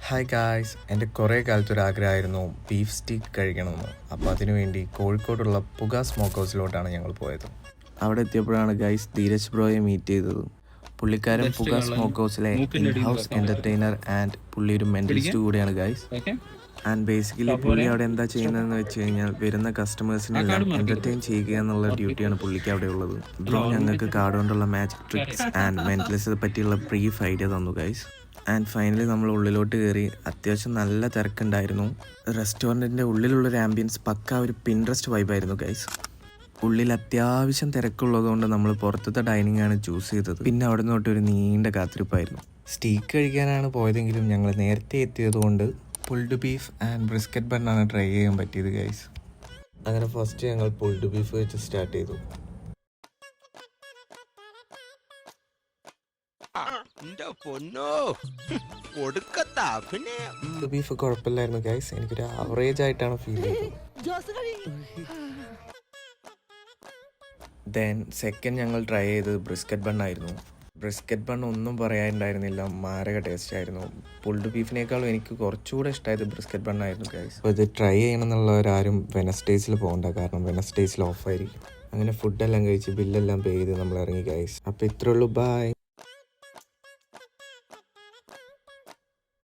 Hi guys, എൻ്റെ കുറേ കാലത്തൊരാഗ്രഹമായിരുന്നു beef steak കഴിക്കണമെന്ന്. അപ്പോൾ അതിനുവേണ്ടി കോഴിക്കോടുള്ള പുക സ്മോക്ക് ഹൗസിലോട്ടാണ് ഞങ്ങൾ പോയത്. അവിടെ എത്തിയപ്പോഴാണ് ഗൈസ് ധീരജ് ബ്രോയെ മീറ്റ് ചെയ്തത്. പുള്ളിക്കാരൻ പുക സ്മോക്ക് ഹൗസിലെ ഇൻ ഹൗസ് എൻ്റർടൈനർ ആൻഡ് പുള്ളി ഒരു മെൻ്റലിസ്റ്റ് കൂടിയാണ് ഗൈസ്. ആൻഡ് ബേസിക്കലി പുള്ളി അവിടെ എന്താ ചെയ്യുന്നതെന്ന് വെച്ച് കഴിഞ്ഞാൽ വരുന്ന കസ്റ്റമേഴ്സിനെല്ലാം എൻ്റർടൈൻ ചെയ്യുക എന്നുള്ള ഡ്യൂട്ടിയാണ് പുള്ളിക്ക് അവിടെ ഉള്ളത്. ബ്രോ ഞങ്ങൾക്ക് കാർഡ് കൊണ്ടുള്ള മാജിക് ട്രിക്സ് ആൻഡ് മെൻ്റലിസത്തെ പറ്റിയുള്ള ബ്രീഫ് ഐഡിയ തന്നു ഗൈസ്. ആൻഡ് ഫൈനലി നമ്മൾ ഉള്ളിലോട്ട് കയറി. അത്യാവശ്യം നല്ല തിരക്കുണ്ടായിരുന്നു. റെസ്റ്റോറൻറ്റിൻ്റെ ഉള്ളിലുള്ളൊരു ആംബിയൻസ് പക്ക ഒരു പിൻട്രസ്റ്റ് വൈബായിരുന്നു ഗൈസ്. ഉള്ളിൽ അത്യാവശ്യം തിരക്കുള്ളതുകൊണ്ട് നമ്മൾ പുറത്തത്തെ ഡൈനിങ് ആണ് ചൂസ് ചെയ്തത്. പിന്നെ അവിടെ നിന്ന് തൊട്ട് ഒരു നീണ്ട കാത്തിരിപ്പായിരുന്നു. സ്റ്റീക്ക് കഴിക്കാനാണ് പോയതെങ്കിലും ഞങ്ങൾ നേരത്തെ എത്തിയതുകൊണ്ട് പുൾഡ് ബീഫ് ആൻഡ് ബ്രിസ്ക്കറ്റ് ബണ്ണാണ് ട്രൈ ചെയ്യാൻ പറ്റിയത് ഗൈസ്. അങ്ങനെ ഫസ്റ്റ് ഞങ്ങൾ പുൾഡ് ബീഫ് വെച്ച് സ്റ്റാർട്ട് ചെയ്തു. ബീഫ് കുഴപ്പമില്ലായിരുന്നു ഗൈസ്. എനിക്കൊരു ആവറേജ് ആയിട്ടാണ് ഫീൽ ചെയ്തത്. ദെൻ സെക്കൻഡ് ഞങ്ങൾ ട്രൈ ചെയ്തത് ബ്രിസ്ക്കറ്റ് ബണ്ണായിരുന്നു. ബ്രിസ്ക്കറ്റ് ബണ്ണ് ഒന്നും പറയാനുണ്ടായിരുന്നില്ല, മാരക ടേസ്റ്റ് ആയിരുന്നു. പുൾഡ് ബീഫിനേക്കാളും എനിക്ക് കുറച്ചുകൂടെ ഇഷ്ടമായത് ബ്രിസ്ക്കറ്റ് ബണ്ണായിരുന്നു ഗൈസ്. അപ്പോൾ ഇത് ട്രൈ ചെയ്യണം എന്നുള്ളവരാരും വെനസ്ഡേയ്സിൽ പോകണ്ട, കാരണം വെനസ്ഡേയ്സിൽ ഓഫായിരിക്കും. അങ്ങനെ ഫുഡെല്ലാം കഴിച്ച് ബില്ലെല്ലാം പേ ചെയ്ത് നമ്മൾ ഇറങ്ങി ഗൈസ്. അപ്പോൾ ഇത്രേ ഉള്ളൂ, ബൈ.